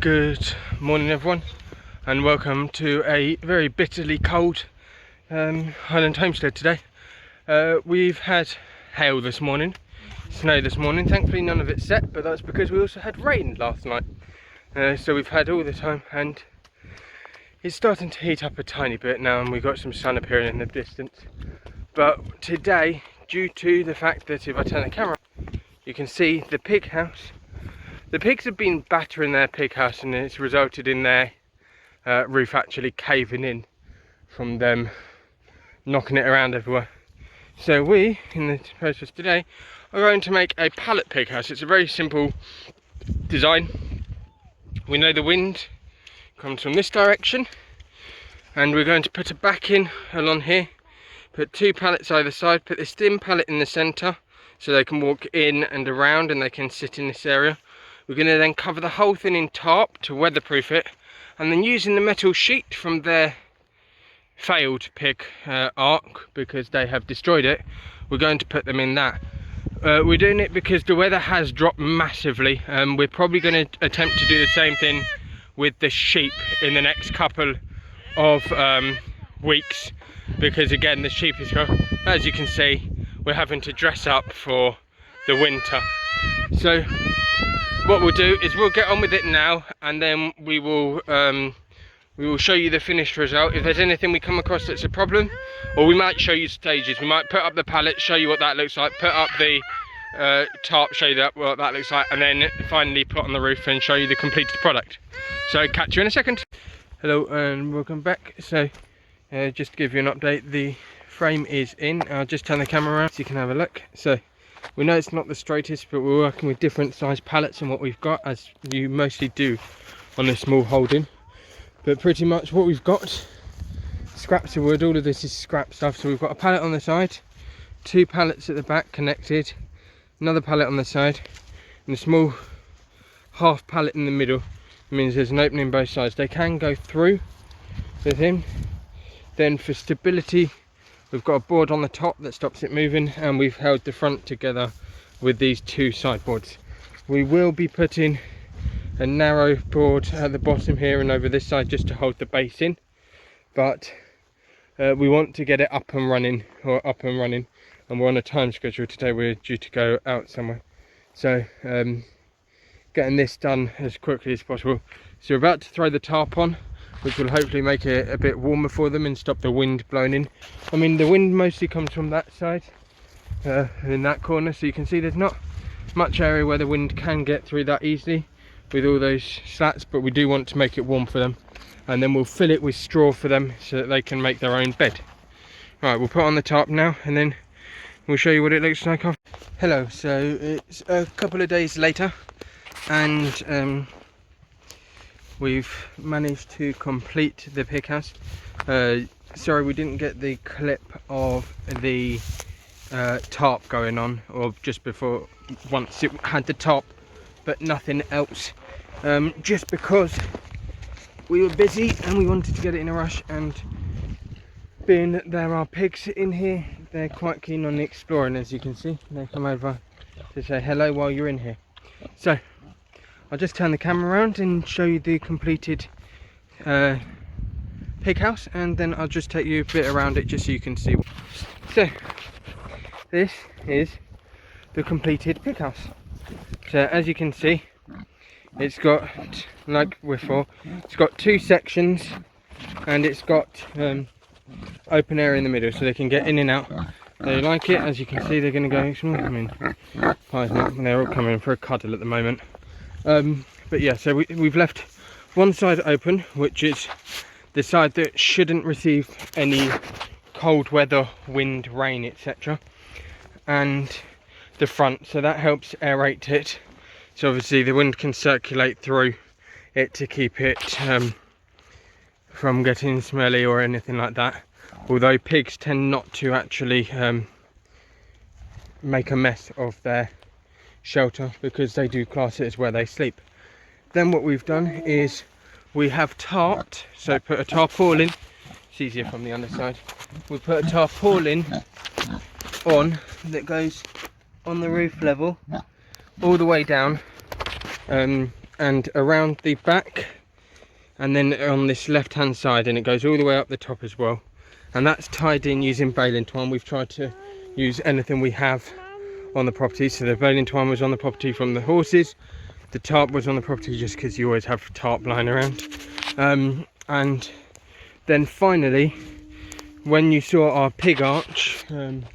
Good morning everyone, and welcome to a very bitterly cold Highland homestead today. We've had hail this morning, snow this morning. Thankfully none of it set, but that's because we also had rain last night. So we've had all the time, and it's starting to heat up a tiny bit now, and we've got some sun appearing in the distance. But today, due to the fact that if I turn the camera, you can see the pig house. The pigs have been battering their pig house, and it's resulted in their roof actually caving in from them knocking it around everywhere. So we, in the process today, are going to make a pallet pig house. It's a very simple design. We know the wind comes from this direction, and we're going to put a backing along here, put two pallets either side, put this thin pallet in the centre so they can walk in and around and they can sit in this area. We're going to then cover the whole thing in tarp to weatherproof it, and then using the metal sheet from their failed pig ark, because they have destroyed it, we're going to put them in that. We're doing it because the weather has dropped massively. We're probably going to attempt to do the same thing with the sheep in the next couple of weeks, because again the sheep is, as you can see, we're having to dress up for the winter. So what we'll do is we'll get on with it now, and then we will show you the finished result. If there's anything we come across that's a problem, or we might show you stages. We might put up the pallet, show you what that looks like, put up the tarp, show you what that looks like, and then finally put on the roof and show you the completed product. So catch you in a second. Hello and welcome back. So just to give you an update, the frame is in. I'll just turn the camera around so you can have a look. So we know it's not the straightest, but we're working with different size pallets and what we've got, as you mostly do on a small holding. But pretty much what we've got, scraps of wood, all of this is scrap stuff. So we've got a pallet on the side, two pallets at the back connected, another pallet on the side, and a small half pallet in the middle. It means there's an opening both sides. They can go through the thing. Then for stability, we've got a board on the top that stops it moving, and we've held the front together with these two sideboards. We will be putting a narrow board at the bottom here and over this side just to hold the base in, but we want to get it up and running, and we're on a time schedule today. We're due to go out somewhere, so getting this done as quickly as possible. So we're about to throw the tarp on, which will hopefully make it a bit warmer for them and stop the wind blowing in. I mean, the wind mostly comes from that side, in that corner, so you can see there's not much area where the wind can get through that easily with all those slats, but we do want to make it warm for them, and then we'll fill it with straw for them so that they can make their own bed. Right, we'll put on the tarp now, and then we'll show you what it looks like after. Hello, so it's a couple of days later, and we've managed to complete the pig house. Sorry we didn't get the clip of the tarp going on, or just before, once it had the tarp but nothing else, just because we were busy and we wanted to get it in a rush, and being that there are pigs in here, they're quite keen on exploring. As you can see, they come over to say hello while you're in here. So I'll just turn the camera around and show you the completed pig house, and then I'll just take you a bit around it just so you can see. So this is the completed pig house. So as you can see, it's got, like before, it's got two sections, and it's got open area in the middle so they can get in and out. They like it. As you can see, they're going to go, I mean, they're all coming for a cuddle at the moment. But yeah, so we've left one side open, which is the side that shouldn't receive any cold weather, wind, rain, etc., and the front, so that helps aerate it, so obviously the wind can circulate through it to keep it from getting smelly or anything like that, although pigs tend not to actually make a mess of their shelter, because they do class it as where they sleep. Then what we've done is we have tarped, so put a tarpaulin, it's easier from the underside, we put a tarpaulin on that goes on the roof level all the way down and around the back, and then on this left hand side, and it goes all the way up the top as well. And that's tied in using baling twine. We've tried to use anything we have on the property. So the baling twine was on the property from the horses. The tarp was on the property just because you always have tarp lying around. And then finally, when you saw our pig arch,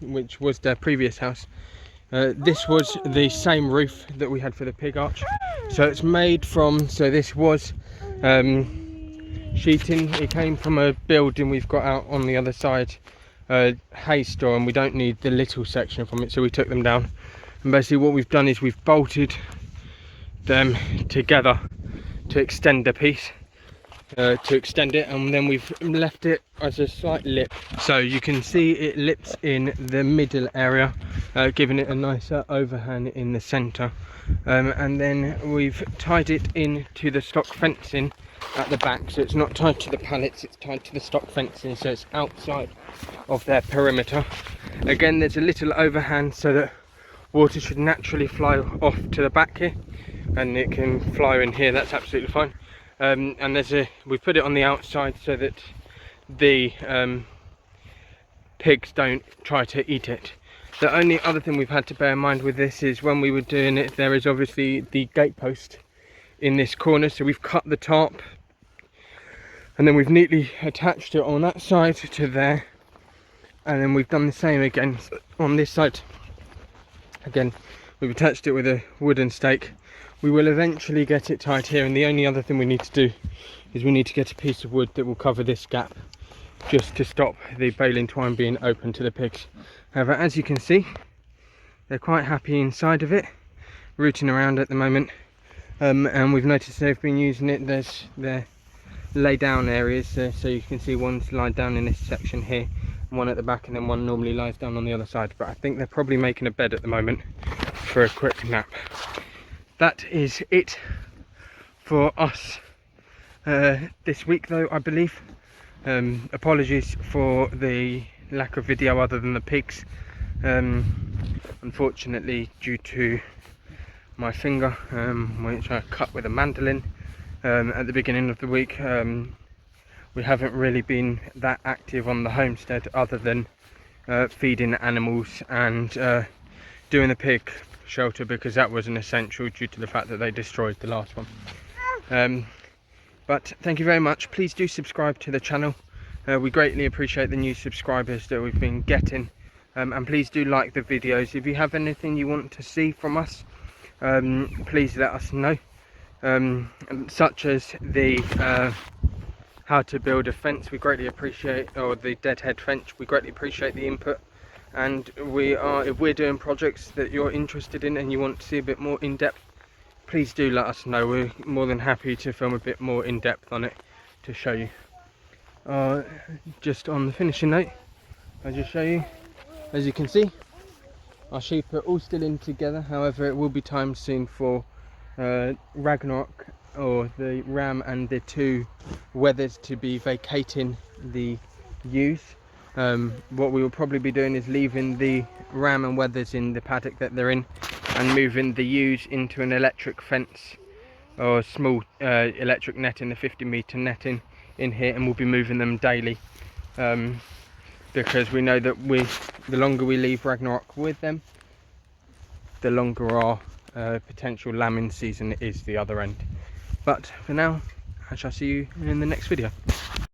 which was their previous house, this was the same roof that we had for the pig arch. So it's made from, so this was sheeting. It came from a building we've got out on the other side, hay store, and we don't need the little section from it, so we took them down. And basically what we've done is we've bolted them together to extend the piece, and then we've left it as a slight lip, so you can see it lips in the middle area, giving it a nicer overhang in the center. And then we've tied it into the stock fencing at the back, so it's not tied to the pallets, it's tied to the stock fencing, so it's outside of their perimeter. Again, there's a little overhang so that water should naturally fly off to the back here, and it can fly in here. That's absolutely fine. And we put it on the outside so that the pigs don't try to eat it. The only other thing we've had to bear in mind with this is when we were doing it, there is obviously the gatepost in this corner, so we've cut the tarp and then we've neatly attached it on that side to there, and then we've done the same again on this side. Again, we've attached it with a wooden stake. We will eventually get it tied here, and the only other thing we need to do is we need to get a piece of wood that will cover this gap, just to stop the baling twine being open to the pigs. However, as you can see, they're quite happy inside of it, rooting around at the moment. And we've noticed they've been using it. There's their lay down areas, so you can see one's lying down in this section here, one at the back, and then one normally lies down on the other side. But I think they're probably making a bed at the moment for a quick nap. That is it for us this week, though, I believe. Apologies for the lack of video other than the pigs. Unfortunately, due to my finger, which I cut with a mandolin at the beginning of the week, we haven't really been that active on the homestead, other than feeding animals and doing the pig shelter, because that was an essential due to the fact that they destroyed the last one. But thank you very much. Please do subscribe to the channel. We greatly appreciate the new subscribers that we've been getting, and please do like the videos. If you have anything you want to see from us, please let us know, such as the how to build a fence. We greatly appreciate, or the deadhead fence, we greatly appreciate the input. And if we're doing projects that you're interested in and you want to see a bit more in depth, please do let us know. We're more than happy to film a bit more in depth on it to show you. Just on the finishing note, I'll just show you, as you can see, our sheep are all still in together. However, it will be time soon for Ragnarok, or the ram, and the two wethers to be vacating the ewes. What we will probably be doing is leaving the ram and wethers in the paddock that they're in, and moving the ewes into an electric fence, or small electric netting, the 50-metre netting in here, and we'll be moving them daily, because we know that the longer we leave Ragnarok with them, the longer our potential lambing season is the other end. But for now, I shall see you in the next video.